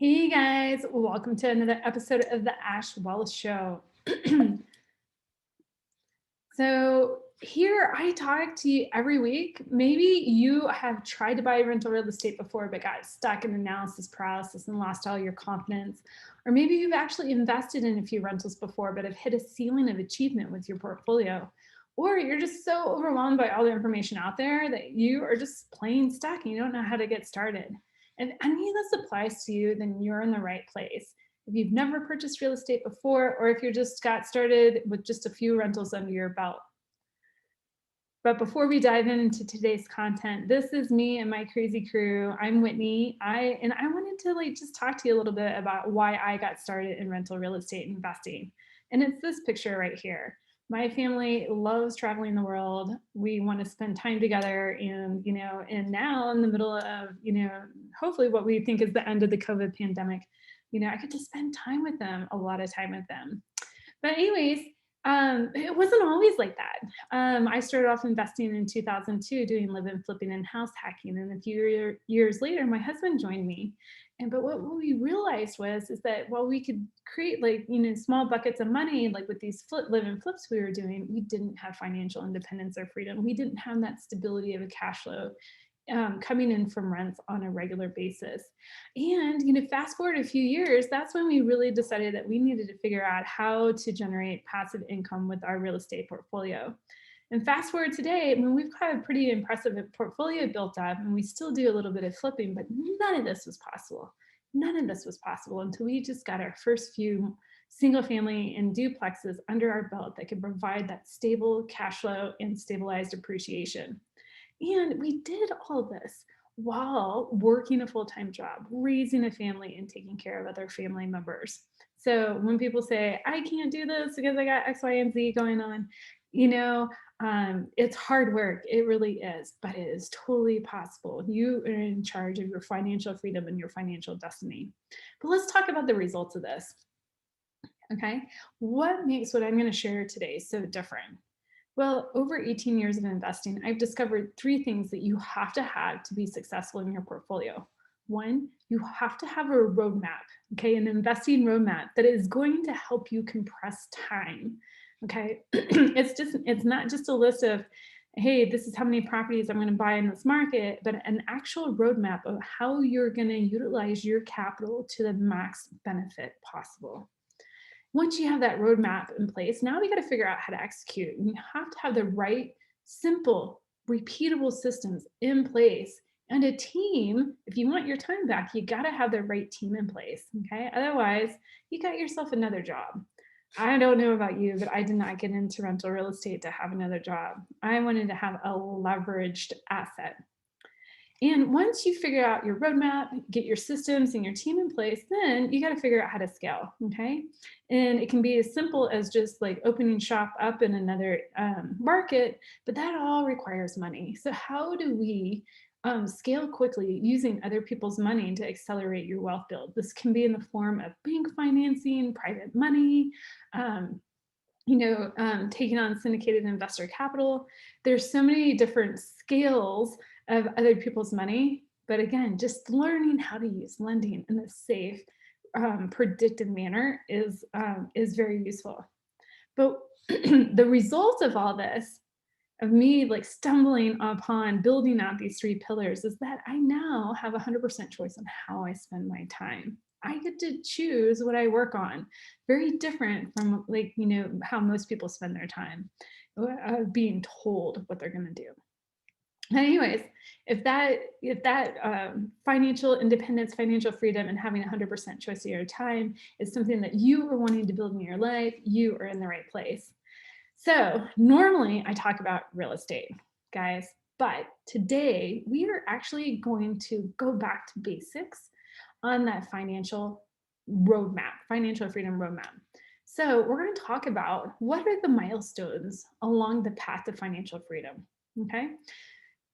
Hey guys, welcome to another episode of the Ash Wallace Show. So, here I talk to you every week. Maybe you have tried to buy rental real estate before, but got stuck in analysis paralysis and lost all your confidence. Or maybe you've actually invested in a few rentals before, but have hit a ceiling of achievement with your portfolio. Or you're just so overwhelmed by all the information out there that you are just plain stuck and you don't know how to get started. If any of this applies to you, then you're in the right place. If you've never purchased real estate before, or if you just got started with just a few rentals under your belt. But before we dive into today's content, this is me and my crazy crew. I'm Whitney. I wanted to just talk to you a little bit about why I got started in rental real estate investing. And it's this picture right here. My family loves traveling the world. We want to spend time together, and now in the middle of, hopefully what we think is the end of the COVID pandemic, I get to spend time with them, a lot of time with them. But anyways, it wasn't always like that. I started off investing in 2002, doing live-in flipping and house hacking, and a few years later, my husband joined me. But what we realized is that while we could create small buckets of money, like with these live-in flips we were doing, we didn't have financial independence or freedom. We didn't have that stability of a cash flow coming in from rents on a regular basis. And fast forward a few years, that's when we really decided that we needed to figure out how to generate passive income with our real estate portfolio. And fast forward today, I mean, we've got a pretty impressive portfolio built up, and we still do a little bit of flipping, but none of this was possible. None of this was possible until we just got our first few single family and duplexes under our belt that could provide that stable cash flow and stabilized appreciation. And we did all this while working a full-time job, raising a family, and taking care of other family members. So when people say, I can't do this because I got X, Y, and Z going on, it's hard work. It really is, but it is totally possible. You are in charge of your financial freedom and your financial destiny. But let's talk about the results of this. Okay. What makes what I'm going to share today so different? Well, over 18 years of investing, I've discovered three things that you have to be successful in your portfolio. One, you have to have a roadmap, okay, an investing roadmap that is going to help you compress time, okay? It's not just a list of, hey, this is how many properties I'm going to buy in this market, but an actual roadmap of how you're going to utilize your capital to the max benefit possible. Once you have that roadmap in place, now we got to figure out how to execute. And you have to have the right, simple, repeatable systems in place and a team. If you want your time back, you got to have the right team in place. Okay. Otherwise, you got yourself another job. I don't know about you, but I did not get into rental real estate to have another job. I wanted to have a leveraged asset. And once you figure out your roadmap, get your systems and your team in place, then you got to figure out how to scale. Okay. And it can be as simple as just like opening shop up in another market, but that all requires money. So, how do we scale quickly using other people's money to accelerate your wealth build? This can be in the form of bank financing, private money. Taking on syndicated investor capital. There's so many different scales of other people's money. But again, just learning how to use lending in a safe, predictive manner is very useful. But the result of all this, of me like stumbling upon building out these three pillars, is that I now have 100% choice on how I spend my time. I get to choose what I work on. Very different from how most people spend their time, being told what they're going to do. Anyways, if that financial independence, financial freedom, and having 100% choice of your time is something that you are wanting to build in your life, you are in the right place. So normally I talk about real estate, guys, but today we are actually going to go back to basics on that financial roadmap, financial freedom roadmap. So we're going to talk about what are the milestones along the path to financial freedom. Okay.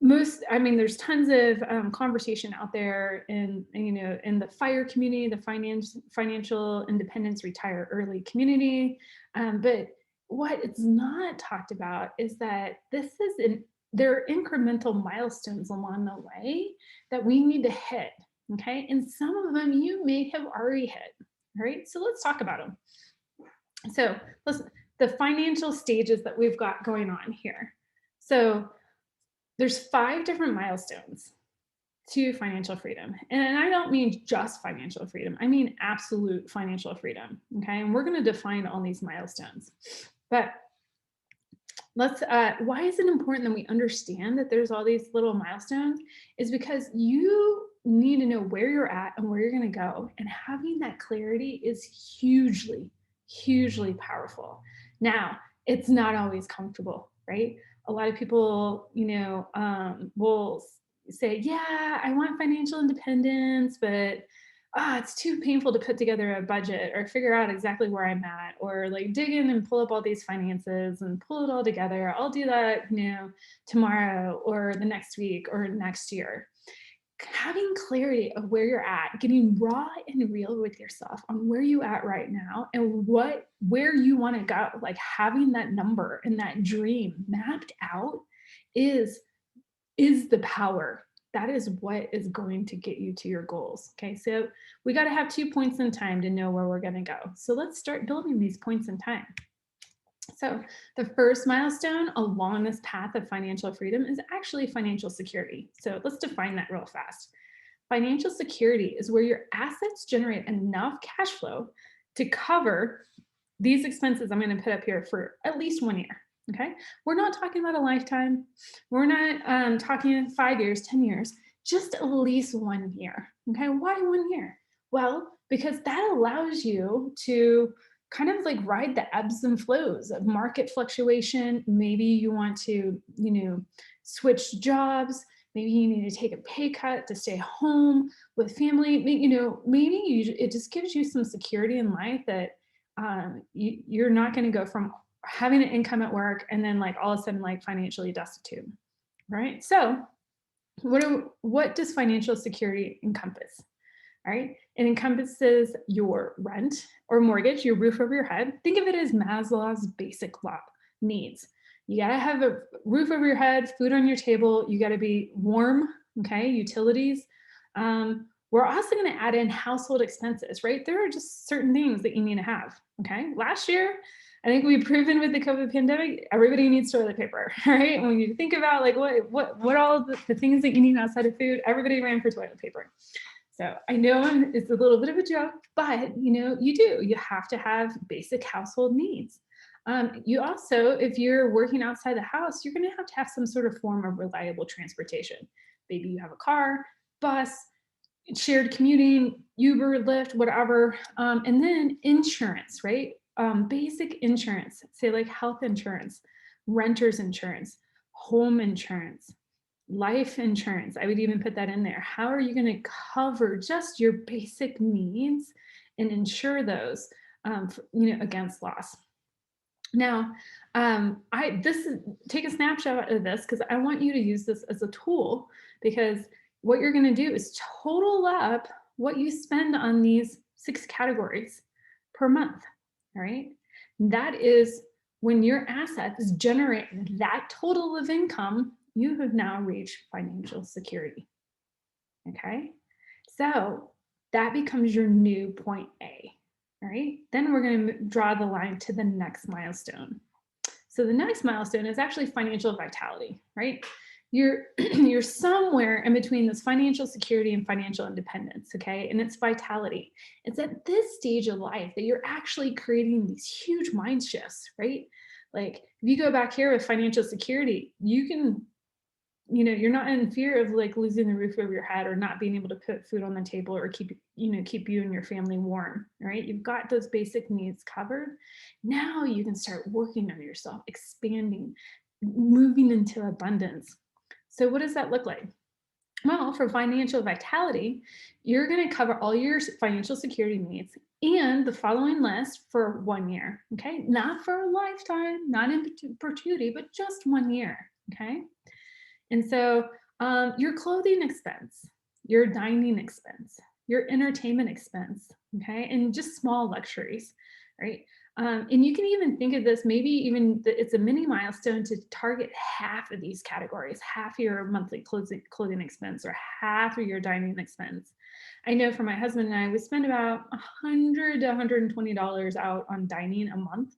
There's tons of conversation out there in the FIRE community, the financial independence retire early community. But what it's not talked about is that there are incremental milestones along the way that we need to hit. Okay. And some of them you may have already hit. All right. So let's talk about them. So listen, the financial stages that we've got going on here. So there's 5 different milestones to financial freedom. And I don't mean just financial freedom, I mean absolute financial freedom. Okay. And we're going to define all these milestones. But why is it important that we understand that there's all these little milestones? Is because you need to know where you're at and where you're going to go. And having that clarity is hugely powerful. Now, it's not always comfortable, right? A lot of people, will say, yeah, I want financial independence, but it's too painful to put together a budget or figure out exactly where I'm at, or like dig in and pull up all these finances and pull it all together. I'll do that, tomorrow or the next week or next year. Having clarity of where you're at, getting raw and real with yourself on where you at right now and where you want to go, like having that number and that dream mapped out is the power. That is what is going to get you to your goals. Okay, so we got to have 2 points in time to know where we're going to go. So let's start building these points in time. So the first milestone along this path of financial freedom is actually financial security. So let's define that real fast. Financial security is where your assets generate enough cash flow to cover these expenses I'm going to put up here for at least 1 year. Okay. We're not talking about a lifetime. We're not talking 5 years, 10 years, just at least 1 year. Okay. Why 1 year? Well, because that allows you to kind of like ride the ebbs and flows of market fluctuation. Maybe you want to, switch jobs. Maybe you need to take a pay cut to stay home with family. It just gives you some security in life that you're not going to go from having an income at work and then like all of a sudden like financially destitute, right? So what does financial security encompass? All right, it encompasses your rent or mortgage, your roof over your head. Think of it as Maslow's basic law needs. You got to have a roof over your head, food on your table, you got to be warm, okay, utilities. We're also going to add in household expenses, right? There are just certain things that you need to have, okay? Last year, I think we've proven with the COVID pandemic, everybody needs toilet paper, right? When you think about like what all the things that you need outside of food, everybody ran for toilet paper. So I know it's a little bit of a joke, but you have to have basic household needs. You also, if you're working outside the house, you're going to have some sort of form of reliable transportation. Maybe you have a car, bus, shared commuting, Uber, Lyft, whatever. And then insurance, right? Basic insurance, say like health insurance, renter's insurance, home insurance, life insurance. I would even put that in there. How are you going to cover just your basic needs and insure those, against loss? Now, take a snapshot of this because I want you to use this as a tool, because what you're going to do is total up what you spend on these 6 categories per month. All right. That is when your assets generate that total of income, you have now reached financial security. Okay. So that becomes your new point A. All right. Then we're going to draw the line to the next milestone. So the next milestone is actually financial vitality, right? You're somewhere in between this financial security and financial independence, okay? And it's vitality. It's at this stage of life that you're actually creating these huge mind shifts, right? Like if you go back here with financial security, you can, you're not in fear of like losing the roof over your head or not being able to put food on the table or keep you and your family warm, right? You've got those basic needs covered. Now you can start working on yourself, expanding, moving into abundance. So what does that look like? Well, for financial vitality, you're going to cover all your financial security needs and the following list for 1 year, okay? Not for a lifetime, not in perpetuity, but just 1 year, okay? And so your clothing expense, your dining expense, your entertainment expense, okay? And just small luxuries, right? And you can even think of this, maybe even it's a mini milestone to target half of these categories, half your monthly clothing expense or half of your dining expense. I know for my husband and I, we spend about $100 to $120 out on dining a month.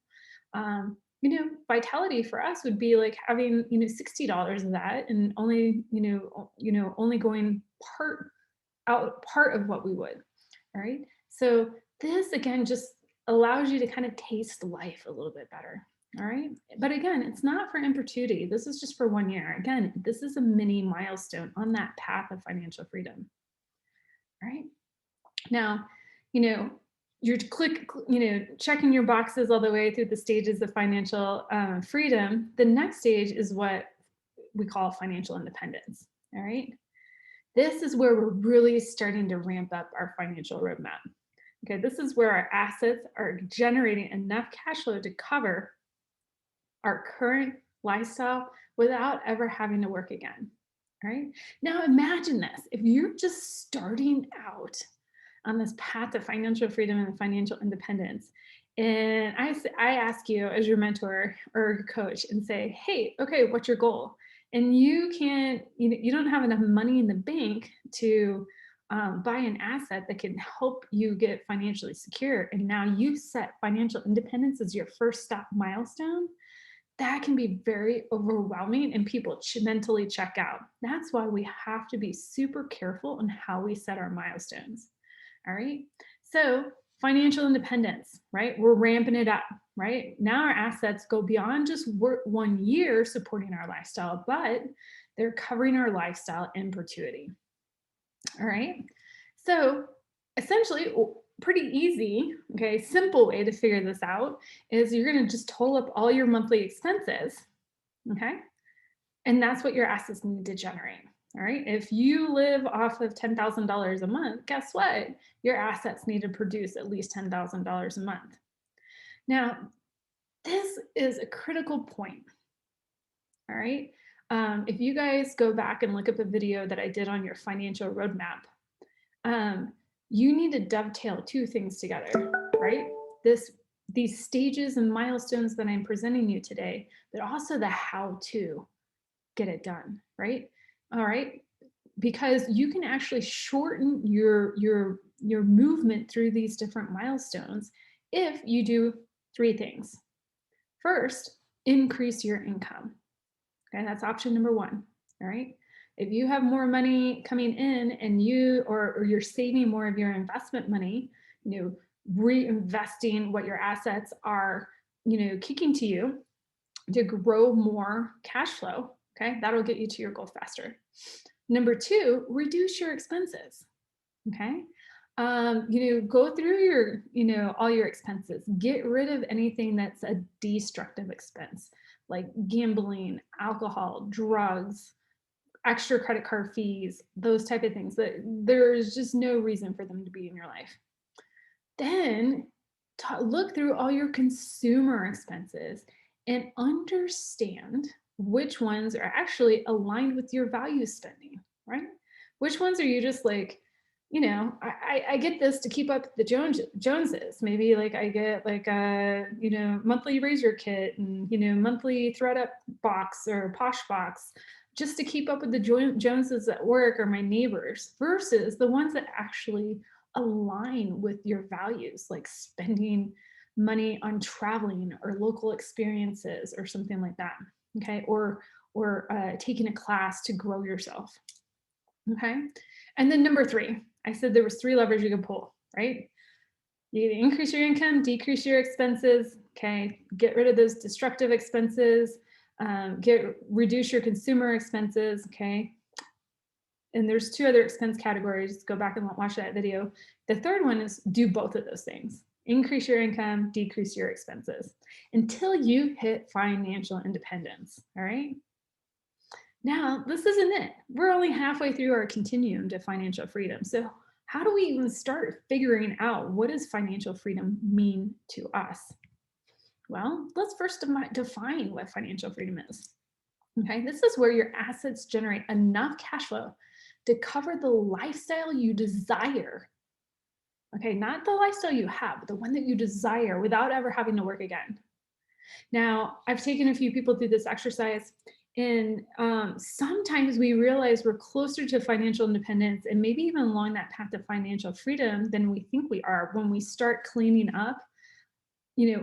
Vitality for us would be like having, $60 of that and only, only going part of what we would. All right. So this again just allows you to kind of taste life a little bit better. All right. But again, it's not for in perpetuity. This is just for 1 year. Again, this is a mini milestone on that path of financial freedom. All right. Now, you're checking your boxes all the way through the stages of financial freedom. The next stage is what we call financial independence. All right. This is where we're really starting to ramp up our financial roadmap. Okay, this is where our assets are generating enough cash flow to cover our current lifestyle without ever having to work again. All right. Now imagine this. If you're just starting out on this path to financial freedom and financial independence, and I ask you as your mentor or coach and say, hey, okay, what's your goal? And you don't have enough money in the bank to buy an asset that can help you get financially secure. And now you set financial independence as your first step milestone. That can be very overwhelming and people mentally check out. That's why we have to be super careful on how we set our milestones. All right. So financial independence, right? We're ramping it up, right? Now our assets go beyond just 1 year supporting our lifestyle, but they're covering our lifestyle in perpetuity. All right. So essentially, pretty easy, okay, simple way to figure this out is you're going to just total up all your monthly expenses, okay? And that's what your assets need to generate. All right. If you live off of $10,000 a month, guess what? Your assets need to produce at least $10,000 a month. Now, this is a critical point. All right. If you guys go back and look up a video that I did on your financial roadmap, you need to dovetail two things together, right? These stages and milestones that I'm presenting you today, but also the how to get it done, right? All right, because you can actually shorten your movement through these different milestones if you do three things. First, increase your income. Okay, that's option number one. All right. If you have more money coming in and or you're saving more of your investment money, reinvesting what your assets are, kicking to you to grow more cash flow. Okay, that'll get you to your goal faster. Number two, reduce your expenses. Okay, go through your, all your expenses. Get rid of anything that's a destructive expense, like gambling, alcohol, drugs, extra credit card fees, those type of things that there's just no reason for them to be in your life. Then look through all your consumer expenses and understand which ones are actually aligned with your value spending, right? Which ones are you just like, I get this to keep up with the Joneses. Maybe like I get like a, monthly razor kit and, monthly thread up box or posh box just to keep up with the Joneses at work or my neighbors versus the ones that actually align with your values, like spending money on traveling or local experiences or something like that. Okay. Or taking a class to grow yourself. Okay. And then number three, I said there was three levers you could pull, right? You can increase your income, decrease your expenses, okay? Get rid of those destructive expenses, reduce your consumer expenses, okay? And there's two other expense categories. Go back and watch that video. The third one is do both of those things. Increase your income, decrease your expenses until you hit financial independence, all right? Now, this isn't it. We're only halfway through our continuum to financial freedom. So how do we even start figuring out what does financial freedom mean to us? Well, let's first define what financial freedom is. Okay, this is where your assets generate enough cash flow to cover the lifestyle you desire Okay, not the lifestyle you have, but the one that you desire without ever having to work again. Now, I've taken a few people through this exercise, and sometimes we realize we're closer to financial independence and maybe even along that path to financial freedom than we think we are when we start cleaning up,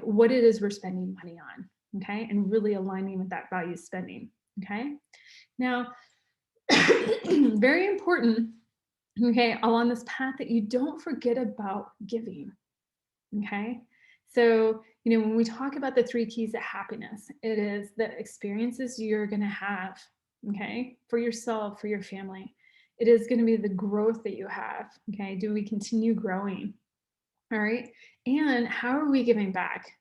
what it is we're spending money on, okay, and really aligning with that value spending, okay. Now, very important, okay, along this path that you don't forget about giving. Okay. So, when we talk about the three keys to happiness, it is the experiences you're going to have, okay, for yourself, for your family. It is going to be the growth that you have. Okay. Do we continue growing? All right. And how are we giving back?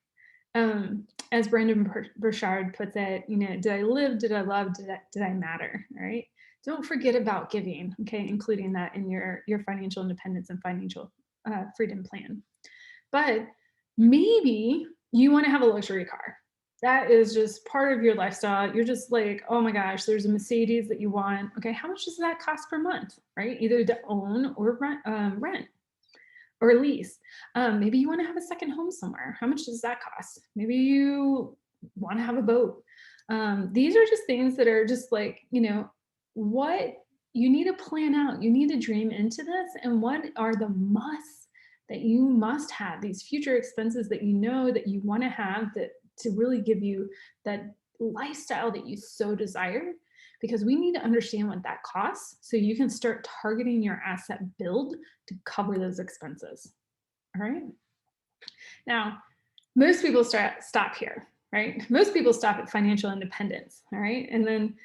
As Brandon Burchard puts it, did I live? Did I love? Did I matter? All right. Don't forget about giving. Okay. Including that in your financial independence and financial freedom plan. But maybe you want to have a luxury car. That is just part of your lifestyle. You're just like, oh my gosh, there's a Mercedes that you want. Okay, how much does that cost per month, right? Either to own or rent or lease. Maybe you want to have a second home somewhere. How much does that cost? Maybe you want to have a boat. These are just things that are just like, what you need to plan out. You need to dream into this. And what are the musts that you must have, these future expenses that you know that you want to have that to really give you that lifestyle that you so desire, because we need to understand what that costs so you can start targeting your asset build to cover those expenses. All right. Now, most people stop here, right? Most people stop at financial independence. All right. And then,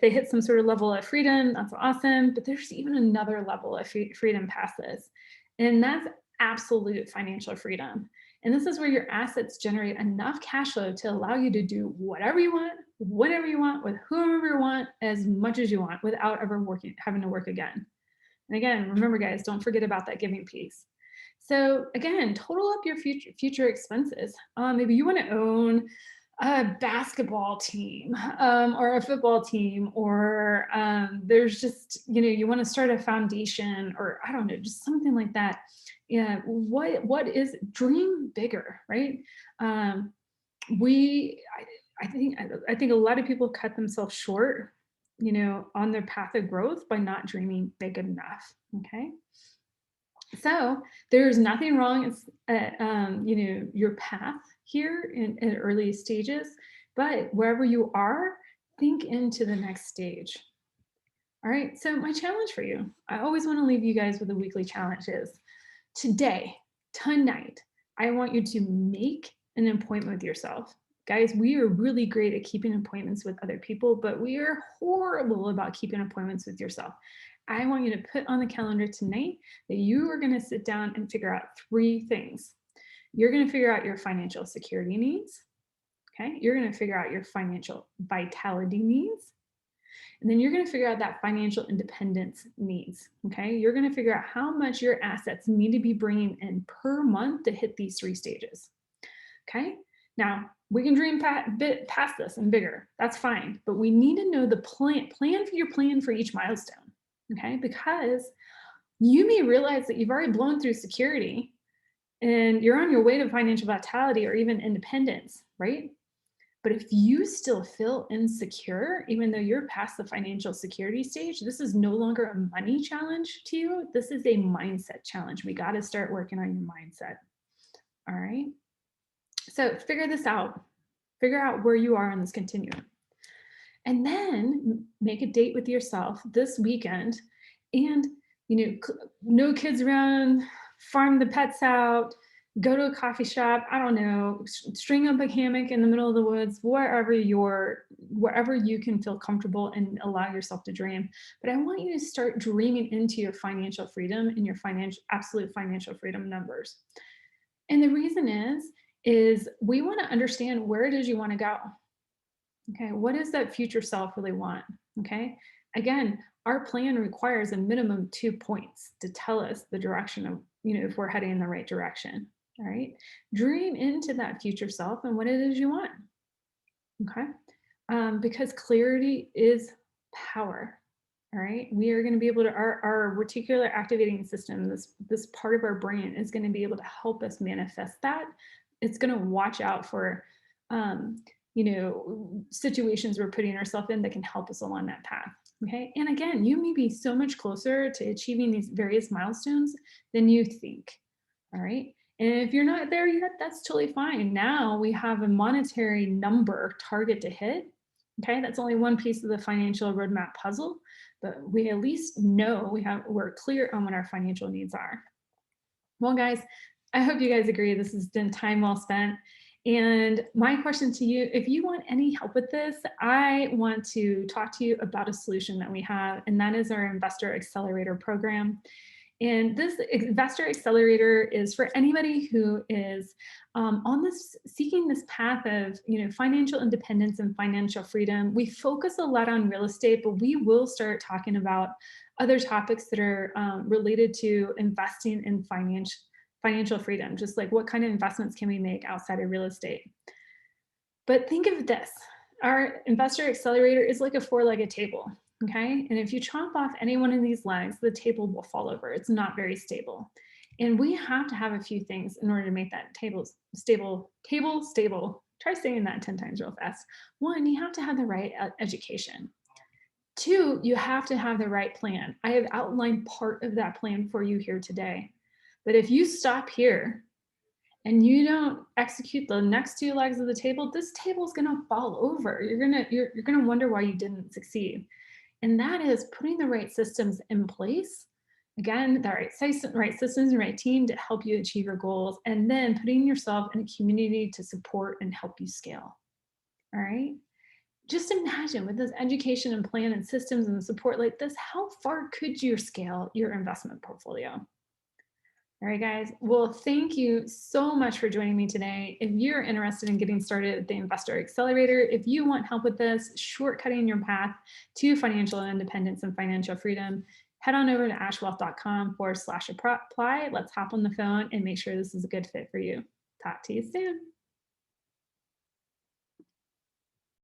they hit some sort of level of freedom. That's awesome. But there's even another level of freedom past this. And that's absolute financial freedom. And this is where your assets generate enough cash flow to allow you to do whatever you want, whenever you want, with whoever you want, as much as you want, without ever having to work again. And again, remember, guys, don't forget about that giving piece. So again, total up your future expenses. Maybe you want to own a basketball team, or a football team, or there's just, you want to start a foundation, or I don't know, just something like that. Yeah, what is dream bigger, right? Um, we I think a lot of people cut themselves short, on their path of growth by not dreaming big enough. Okay. So there's nothing wrong at your path here in early stages, but wherever you are, think into the next stage. All right. So my challenge for you, I always want to leave you guys with a weekly challenge is today, tonight, I want you to make an appointment with yourself. Guys, we are really great at keeping appointments with other people, but we are horrible about keeping appointments with yourself. I want you to put on the calendar tonight that you are going to sit down and figure out three things. You're going to figure out your financial security needs. Okay. You're going to figure out your financial vitality needs. And then you're going to figure out that financial independence needs. Okay. You're going to figure out how much your assets need to be bringing in per month to hit these three stages. Okay. Now we can dream bit past this and bigger. That's fine. But we need to know the plan for your plan for each milestone. Okay. Because you may realize that you've already blown through security and you're on your way to financial vitality or even independence, right? But if you still feel insecure, even though you're past the financial security stage, this is no longer a money challenge to you. This is a mindset challenge. We got to start working on your mindset. All right. So figure this out. Figure out where you are on this continuum. And then make a date with yourself this weekend and, no kids around, farm the pets out, go to a coffee shop, I don't know, string up a hammock in the middle of the woods, wherever you can feel comfortable and allow yourself to dream. But I want you to start dreaming into your financial freedom and your absolute financial freedom numbers. And the reason is we want to understand where it is you want to go. Okay, what does that future self really want? Okay, again, our plan requires a minimum 2 points to tell us the direction of, if we're heading in the right direction. All right, dream into that future self and what it is you want. Okay, because clarity is power. All right, we are going to be able to, our reticular activating system, this part of our brain is going to be able to help us manifest that. It's going to watch out for, um, situations we're putting ourselves in that can help us along that path. Okay, and again, you may be so much closer to achieving these various milestones than you think. All right, and if you're not there yet, that's totally fine. Now we have a monetary number target to hit. Okay, that's only one piece of the financial roadmap puzzle, but we at least know we're clear on what our financial needs are. Well, guys, I hope you guys agree this has been time well spent. And my question to you, if you want any help with this, I want to talk to you about a solution that we have, and that is our Investor Accelerator program. And this Investor Accelerator is for anybody who is on this, seeking this path of financial independence and financial freedom. We focus a lot on real estate, but we will start talking about other topics that are related to investing in financial freedom, just like what kind of investments can we make outside of real estate. But think of this, our Investor Accelerator is like a four-legged table, okay? And if you chop off any one of these legs, the table will fall over. It's not very stable. And we have to have a few things in order to make that table stable. Try saying that 10 times real fast. One, you have to have the right education. Two, you have to have the right plan. I have outlined part of that plan for you here today. But if you stop here and you don't execute the next two legs of the table, this table is going to fall over. You're going to wonder why you didn't succeed. And that is putting the right systems in place. Again, the right systems and right team to help you achieve your goals, and then putting yourself in a community to support and help you scale. All right. Just imagine with this education and plan and systems and support like this, how far could you scale your investment portfolio? All right, guys. Well, thank you so much for joining me today. If you're interested in getting started at the Investor Accelerator, if you want help with this, shortcutting your path to financial independence and financial freedom, head on over to ashwealth.com/apply. Let's hop on the phone and make sure this is a good fit for you. Talk to you soon.